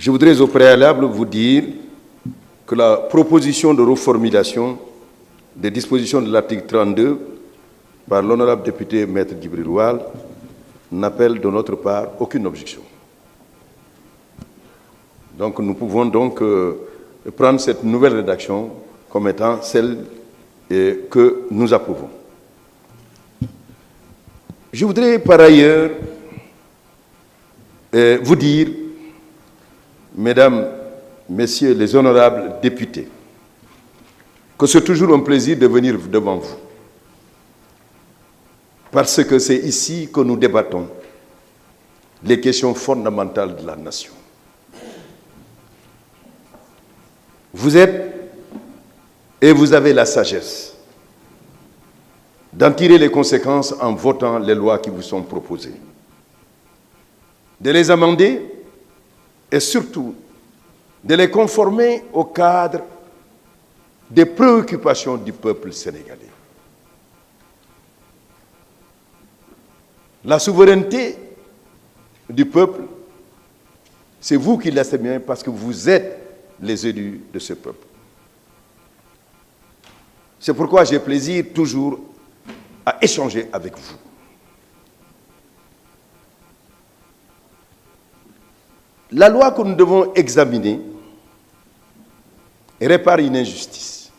Je voudrais au préalable vous dire que la proposition de reformulation des dispositions de l'article 32 par l'honorable député Maître Djibril Wal n'appelle de notre part aucune objection. Donc nous pouvons donc prendre cette nouvelle rédaction comme étant celle que nous approuvons. Je voudrais par ailleurs vous dire, mesdames, messieurs les honorables députés, que c'est toujours un plaisir de venir devant vous. Parce que c'est ici que nous débattons les questions fondamentales de la nation. Vous êtes et vous avez la sagesse d'en tirer les conséquences en votant les lois qui vous sont proposées, de les amender et surtout de les conformer au cadre des préoccupations du peuple sénégalais. La souveraineté du peuple, c'est vous qui l'assumez parce que vous êtes les élus de ce peuple. C'est pourquoi j'ai plaisir toujours à échanger avec vous. La loi que nous devons examiner répare une injustice.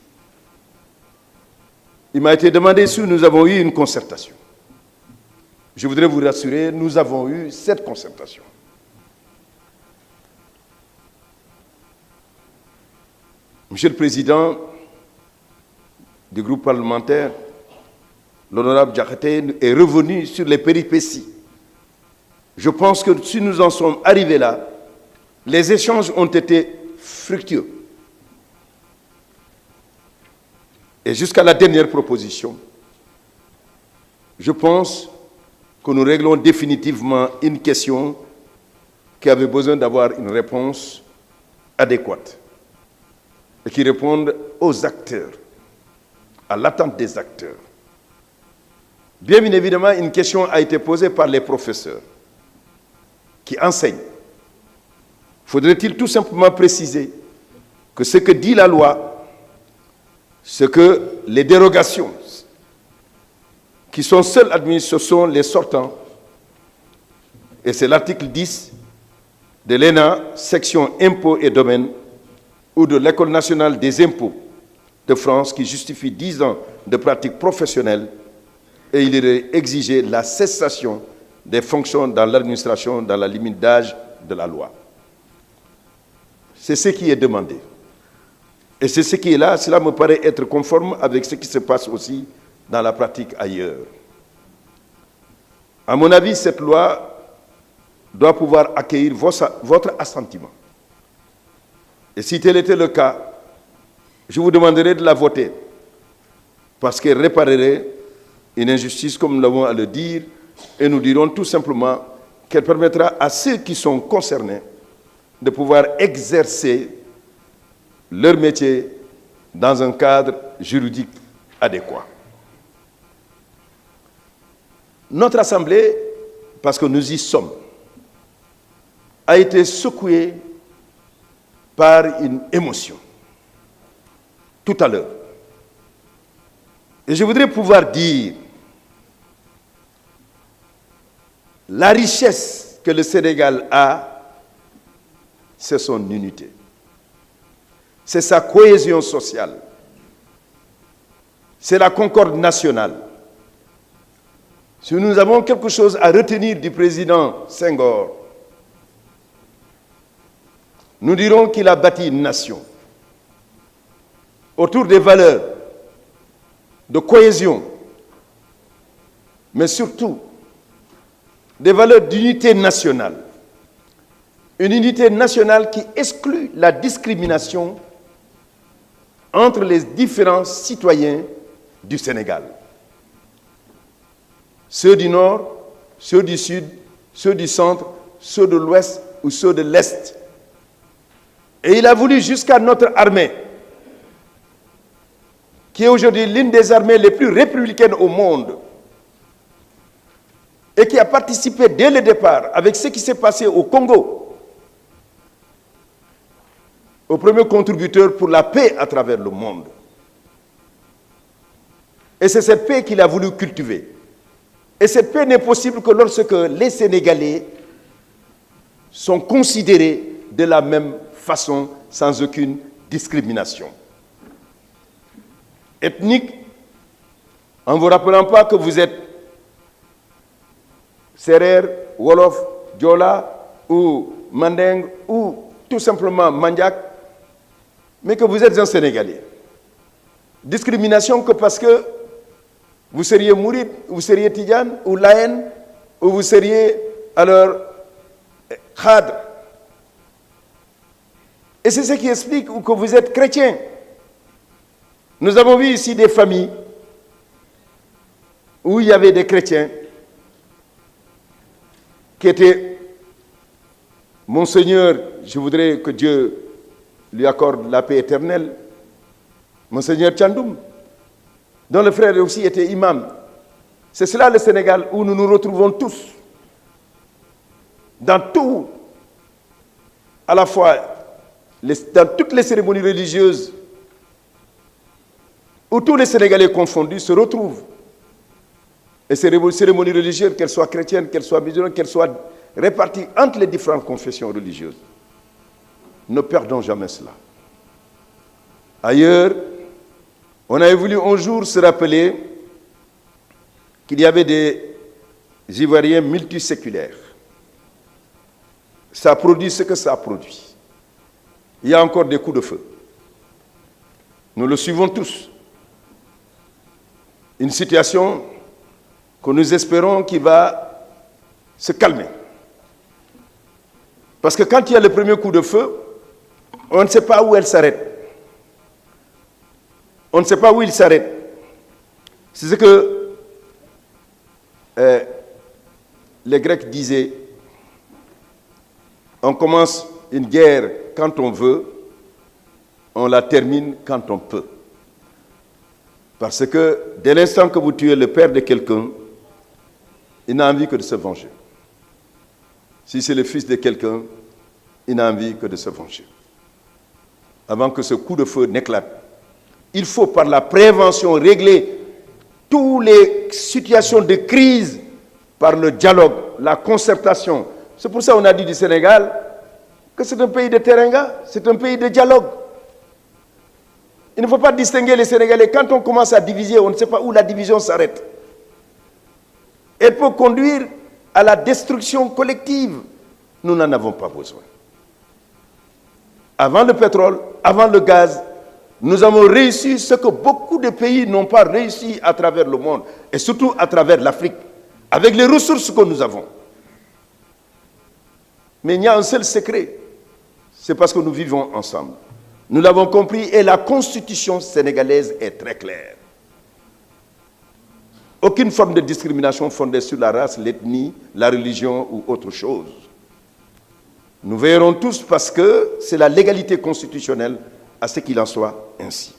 Il m'a été demandé si nous avons eu une concertation. Je voudrais vous rassurer, nous avons eu cette concertation. Monsieur le Président du groupe parlementaire, l'honorable Diakhaté est revenu sur les péripéties. Je pense que si nous en sommes arrivés là, les échanges ont été fructueux. Et jusqu'à la dernière proposition, je pense que nous réglons définitivement une question qui avait besoin d'avoir une réponse adéquate et qui réponde aux acteurs, à l'attente des acteurs. Bien évidemment, une question a été posée par les professeurs qui enseignent. Faudrait-il tout simplement préciser que ce que dit la loi, ce que les dérogations qui sont seuls admis, ce sont les sortants. Et c'est l'article 10 de l'ENA, section impôts et domaines, ou de l'École nationale des impôts de France qui justifie 10 ans de pratique professionnelle et il est exigé la cessation des fonctions dans l'administration dans la limite d'âge de la loi. C'est ce qui est demandé. Et c'est ce qui est là, cela me paraît être conforme avec ce qui se passe aussi dans la pratique ailleurs. À mon avis, cette loi doit pouvoir accueillir votre assentiment. Et si tel était le cas, je vous demanderai de la voter, parce qu'elle réparerait une injustice, comme nous l'avons à le dire, et nous dirons tout simplement qu'elle permettra à ceux qui sont concernés de pouvoir exercer leur métier dans un cadre juridique adéquat. Notre Assemblée, parce que nous y sommes, a été secouée par une émotion, tout à l'heure. Et je voudrais pouvoir dire la richesse que le Sénégal a, c'est son unité. C'est sa cohésion sociale. C'est la concorde nationale. Si nous avons quelque chose à retenir du président Senghor, nous dirons qu'il a bâti une nation autour des valeurs de cohésion, mais surtout des valeurs d'unité nationale. Une unité nationale qui exclut la discrimination entre les différents citoyens du Sénégal. Ceux du Nord, ceux du Sud, ceux du Centre, ceux de l'Ouest ou ceux de l'Est. Et il a voulu jusqu'à notre armée, qui est aujourd'hui l'une des armées les plus républicaines au monde, et qui a participé dès le départ avec ce qui s'est passé au Congo, au premier contributeur pour la paix à travers le monde. Et c'est cette paix qu'il a voulu cultiver. Et cette paix n'est possible que lorsque les Sénégalais sont considérés de la même façon, sans aucune discrimination ethnique, en ne vous rappelant pas que vous êtes Serer, Wolof, Diola ou Mandeng ou tout simplement Mandiak, mais que vous êtes un Sénégalais. Discrimination que parce que vous seriez Mouride, vous seriez Tidjane ou Laen, ou vous seriez alors Khadr. Et c'est ce qui explique que vous êtes chrétien. Nous avons vu ici des familles où il y avait des chrétiens qui étaient, Monseigneur, je voudrais que Dieu lui accorde la paix éternelle, Monseigneur Tchandoum, dont le frère aussi était imam. C'est cela le Sénégal où nous nous retrouvons tous, dans tout, à la fois dans toutes les cérémonies religieuses, où tous les Sénégalais confondus se retrouvent. Et ces cérémonies religieuses, qu'elles soient chrétiennes, qu'elles soient musulmanes, qu'elles soient réparties entre les différentes confessions religieuses. Ne perdons jamais cela. Ailleurs, on a voulu un jour se rappeler qu'il y avait des Ivoiriens multiséculaires. Ça produit ce que ça produit. Il y a encore des coups de feu. Nous le suivons tous. Une situation que nous espérons qui va se calmer. Parce que quand il y a le premier coup de feu, on ne sait pas où elle s'arrête. On ne sait pas où il s'arrête. C'est ce que les Grecs disaient. On commence une guerre quand on veut, on la termine quand on peut. Parce que dès l'instant que vous tuez le père de quelqu'un, il n'a envie que de se venger. Si c'est le fils de quelqu'un, il n'a envie que de se venger. Avant que ce coup de feu n'éclate, il faut par la prévention régler toutes les situations de crise par le dialogue, la concertation. C'est pour ça qu'on a dit du Sénégal que c'est un pays de teranga, c'est un pays de dialogue. Il ne faut pas distinguer les Sénégalais. Quand on commence à diviser, on ne sait pas où la division s'arrête. Elle peut conduire à la destruction collective. Nous n'en avons pas besoin. Avant le pétrole, avant le gaz, nous avons réussi ce que beaucoup de pays n'ont pas réussi à travers le monde, et surtout à travers l'Afrique, avec les ressources que nous avons. Mais il y a un seul secret, c'est parce que nous vivons ensemble. Nous l'avons compris et la constitution sénégalaise est très claire. Aucune forme de discrimination fondée sur la race, l'ethnie, la religion ou autre chose. Nous veillerons tous parce que c'est la légalité constitutionnelle à ce qu'il en soit ainsi.